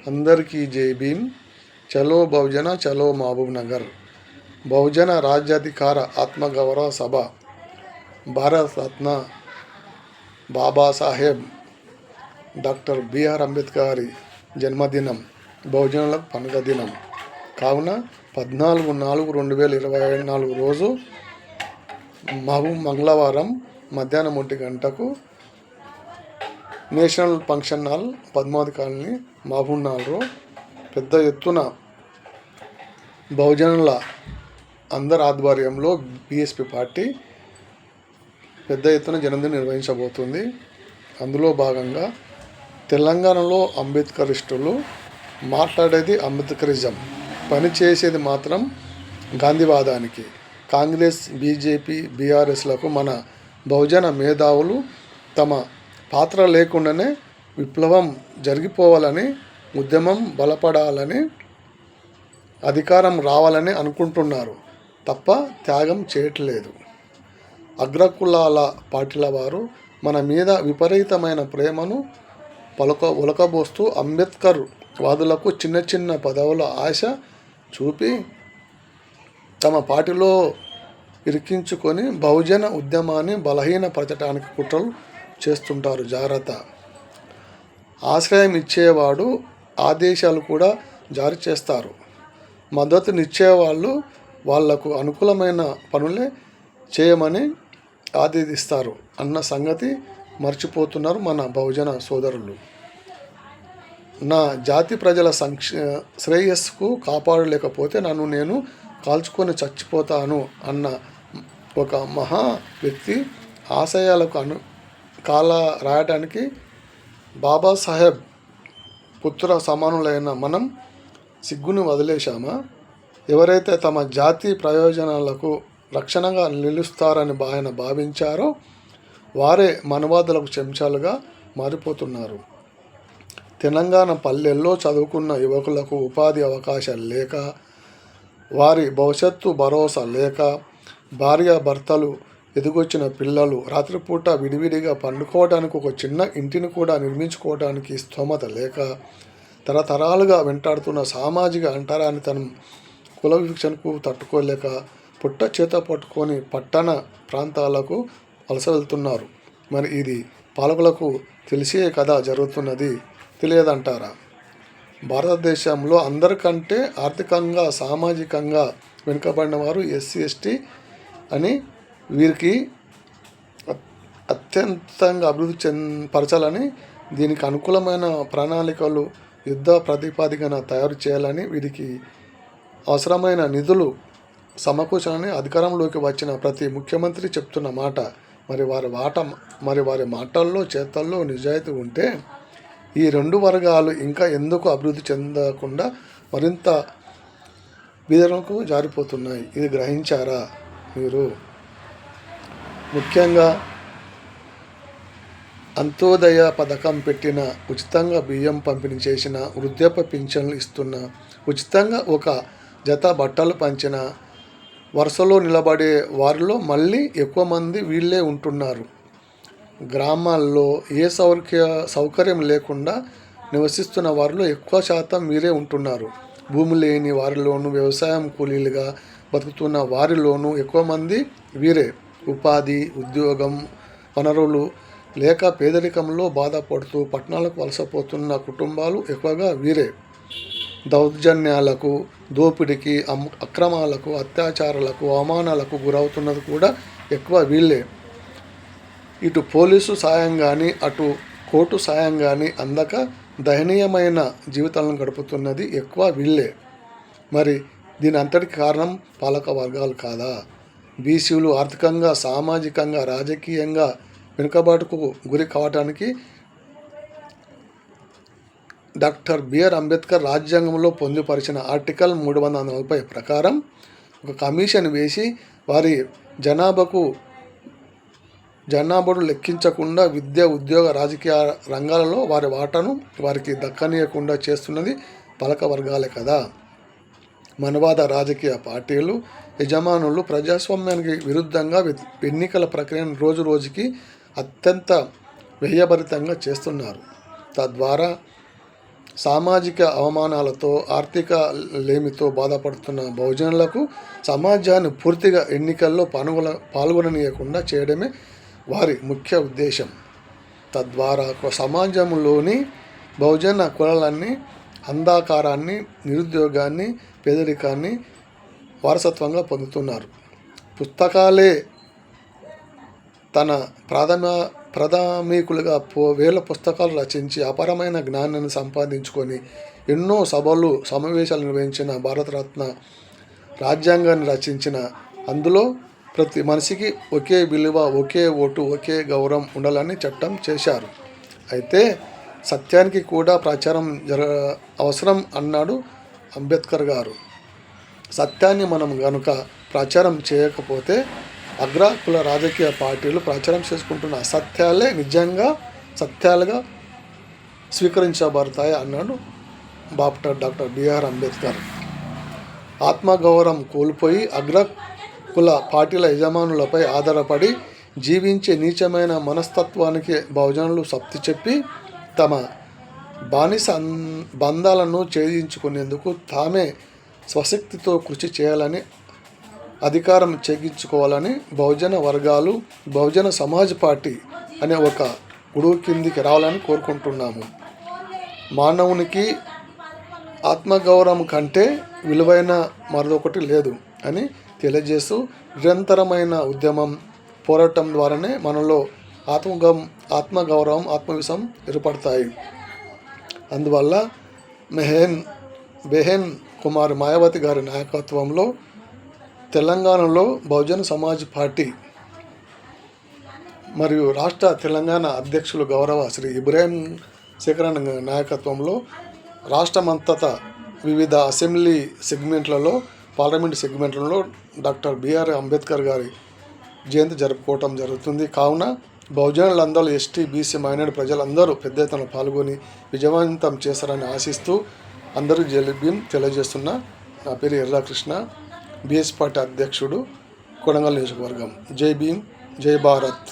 అందరికీ జై భీమ్. చలో బహుజన చలో మహబూబ్ నగర్. బహుజన రాజ్యాధికార ఆత్మగౌరవ సభ భారత రత్న బాబాసాహెబ్ డాక్టర్ బిఆర్ అంబేద్కర్ గారి జన్మదినం, బహుజనుల పండుగ దినం కావున 14/4/2024 రోజు మంగళవారం మధ్యాహ్నం 1 గంటకు national function hall, Padmavati colony, మహబూబ్నగర్లో పెద్ద ఎత్తున బహుజనుల అందరి ఆధ్వర్యంలో బీఎస్పీ పార్టీ పెద్ద ఎత్తున జన్మదినం నిర్వహించబోతుంది. అందులో భాగంగా తెలంగాణలో అంబేద్కరిస్టులు మాట్లాడేది అంబేద్కరిజం, పనిచేసేది మాత్రం గాంధీవాదానికి. కాంగ్రెస్, బీజేపీ, బీఆర్ఎస్లకు మన బహుజన మేధావులు తమ పాత్ర లేకుండానే విప్లవం జరిగిపోవాలని, ఉద్యమం బలపడాలని, అధికారం రావాలని అనుకుంటున్నారు తప్ప త్యాగం చేయట్లేదు. అగ్రకులాల పార్టీల వారు మన మీద విపరీతమైన ప్రేమను ఒలకబోస్తూ అంబేద్కర్ వాదులకు చిన్న చిన్న పదవుల ఆశ చూపి తమ పార్టీలో ఇరికించుకొని బహుజన ఉద్యమాన్ని బలహీనపరచడానికి కుట్రలు చేస్తుంటారు. జాగ్రత్త. ఆశ్రయం ఇచ్చేవాడు ఆదేశాలు కూడా జారీ చేస్తారు. మద్దతునిచ్చేవాళ్ళు వాళ్లకు అనుకూలమైన పనులే చేయమని ఆదేశిస్తారు అన్న సంగతి మర్చిపోతున్నారు మన బహుజన సోదరులు. నా జాతి ప్రజల శ్రేయస్సుకు కాపాడలేకపోతే నన్ను నేను కాల్చుకొని చచ్చిపోతాను అన్న ఒక మహా వ్యక్తి ఆశయాలకు కాల రాయడానికి బాబాసాహెబ్ పుత్ర సమానులైన మనం సిగ్గును వదిలేశామా? ఎవరైతే తమ జాతి ప్రయోజనాలకు రక్షణగా నిలుస్తారని ఆయన భావించారో వారే మనవాదులకు చెంచాలుగా మారిపోతున్నారు. తెలంగాణ పల్లెల్లో చదువుకున్న యువకులకు ఉపాధి అవకాశాలు లేక, వారి భవిష్యత్తు భరోసా లేక, భార్యాభర్తలు, ఎదిగొచ్చిన పిల్లలు రాత్రిపూట విడివిడిగా పండుకోవడానికి ఒక చిన్న ఇంటిని కూడా నిర్మించుకోవడానికి స్తోమత లేక, తరతరాలుగా వెంటాడుతున్న సామాజిక అంటరానితనం, కుల వివక్షకు తట్టుకోలేక పుట్ట చేత పట్టుకొని పట్టణ ప్రాంతాలకు వలస వెళ్తున్నారు. మరి ఇది పాలకులకు తెలిసే కదా జరుగుతున్నది, తెలియదంటారా? భారతదేశంలో అందరికంటే ఆర్థికంగా, సామాజికంగా వెనుకబడిన వారు ఎస్సీ, ఎస్టీ అని వీరికి అత్యంతంగా అభివృద్ధి పరచాలని, దీనికి అనుకూలమైన ప్రణాళికలు యుద్ధ ప్రాతిపదికన తయారు చేయాలని, వీరికి అవసరమైన నిధులు సమకూర్చాలని అధికారంలోకి వచ్చిన ప్రతి ముఖ్యమంత్రి చెప్తున్న మాట. మరి వారి మాటల్లో, చేతల్లో నిజాయితీ ఉంటే ఈ రెండు వర్గాలు ఇంకా ఎందుకు అభివృద్ధి చెందకుండా మరింత బీదలకు జారిపోతున్నాయి? ఇది గ్రహించారా మీరు? ముఖ్యంగా అంత్యోదయ పథకం పెట్టిన, ఉచితంగా బియ్యం పంపిణీ చేసిన, వృద్ధాప్య పింఛన్లు ఇస్తున్న, ఉచితంగా ఒక జత బట్టలు పంచిన, వరుసలో నిలబడే వారిలో మళ్ళీ ఎక్కువ మంది వీళ్ళే ఉంటున్నారు. గ్రామాల్లో ఏ సౌకర్యం లేకుండా నివసిస్తున్న వారిలో ఎక్కువ శాతం వీరే ఉంటున్నారు. భూమి లేని వారిలోనూ, వ్యవసాయం కూలీలుగా బతుకుతున్న వారిలోనూ ఎక్కువ మంది వీరే. ఉపాధి, ఉద్యోగం, వనరులు లేక పేదరికంలో బాధపడుతూ పట్టణాలకు వలసపోతున్న కుటుంబాలు ఎక్కువగా వీరే. దౌర్జన్యాలకు, దోపిడీకి, అక్రమాలకు, అత్యాచారాలకు, అవమానాలకు గురవుతున్నది కూడా ఎక్కువ వీళ్ళే. ఇటు పోలీసు సాయం కానీ, అటు కోర్టు సాయం కానీ అందక దయనీయమైన జీవితాలను గడుపుతున్నది ఎక్కువ వీళ్ళే. మరి దీని అంతటికి కారణం పాలక వర్గాలు కాదా? బీసీలు ఆర్థికంగా, సామాజికంగా, రాజకీయంగా వెనుకబాటుకు గురి కావడానికి డాక్టర్ బిఆర్ అంబేద్కర్ రాజ్యాంగంలో పొందుపరిచిన ఆర్టికల్ 340 ప్రకారం ఒక కమిషన్ వేసి వారి జనాభాను లెక్కించకుండా విద్య, ఉద్యోగ, రాజకీయ రంగాలలో వారి వాటాను వారికి దక్కనీయకుండా చేస్తున్నది పాలక వర్గాలే కదా. మనవాద రాజకీయ పార్టీలు, యజమానులు ప్రజాస్వామ్యానికి విరుద్ధంగా ఎన్నికల ప్రక్రియను రోజు రోజుకి అత్యంత వ్యయభరితంగా చేస్తున్నారు. తద్వారా సామాజిక అవమానాలతో ఆర్థిక లేమితో బాధపడుతున్న బహుజనులకు సమాజాన్ని పూర్తిగా ఎన్నికల్లో పాల్గొననీయకుండా చేయడమే వారి ముఖ్య ఉద్దేశం. తద్వారా సమాజంలోని బహుజన కులాలన్నీ అంధకారాన్ని, నిరుద్యోగాన్ని, పేదరికాన్ని వారసత్వంగా పొందుతున్నారు. పుస్తకాలే తన ప్రాథమికులుగా వేల పుస్తకాలు రచించి అపారమైన జ్ఞానాన్ని సంపాదించుకొని ఎన్నో సభలు సమావేశాలు నిర్వహించిన భారతరత్న రాజ్యాంగాన్ని రచించిన అందులో ప్రతి మనిషికి ఒకే విలువ, ఒకే ఓటు, ఒకే గౌరవం ఉండాలని చట్టం చేశారు. అయితే సత్యానికి కూడా ప్రచారం అవసరం అన్నాడు అంబేద్కర్ గారు. సత్యాన్ని మనం కనుక ప్రచారం చేయకపోతే అగ్రకుల రాజకీయ పార్టీలు ప్రచారం చేసుకుంటున్న అసత్యాలే నిజంగా సత్యాలుగా స్వీకరించబడతాయి అన్నాడు డాక్టర్ బిఆర్ అంబేద్కర్. ఆత్మగౌరవం కోల్పోయి అగ్రకుల పార్టీల యజమానులపై ఆధారపడి జీవించే నీచమైన మనస్తత్వానికి బహుజనులు సప్తి చెప్పి తమ బానిస బంధాలను ఛేదించుకునేందుకు తామే స్వశక్తితో కృషి చేయాలని, అధికారం చేగించుకోవాలని బహుజన వర్గాలు బహుజన సమాజ్ పార్టీ అనే ఒక గొడుగు కిందికి రావాలని కోరుకుంటున్నాము. మానవునికి ఆత్మగౌరవం కంటే విలువైన మరొకటి లేదు అని తెలియజేస్తూ నిరంతరమైన ఉద్యమం, పోరాటం ద్వారానే మనలో ఆత్మగౌరవం, ఆత్మవిశ్వాసం ఏర్పడతాయి. అందువల్ల బెహెన్ కుమార్ మాయావతి గారి నాయకత్వంలో తెలంగాణలో బహుజన సమాజ్ పార్టీ మరియు రాష్ట్ర తెలంగాణ అధ్యక్షులు గౌరవ శ్రీ ఇబ్రాహీం శేఖరన్ నాయకత్వంలో రాష్ట్రమంతటా వివిధ అసెంబ్లీ సెగ్మెంట్లలో, పార్లమెంట్ సెగ్మెంట్లలో డాక్టర్ బిఆర్ అంబేద్కర్ గారి జయంతి జరుపుకోవటం జరుగుతుంది. కావున బహుజనులందరూ ఎస్టీ, బీసీ, మైనారిటీ ప్రజలందరూ పెద్ద ఎత్తున పాల్గొని విజయవంతం చేస్తారని ఆశిస్తూ అందరూ జైభీం తెలియజేస్తున్న నా పేరు ఎర్రాకృష్ణ, బీఎస్ పార్టీ అధ్యక్షుడు, కొడంగల్ నియోజకవర్గం. జై భీమ్, జై భారత్.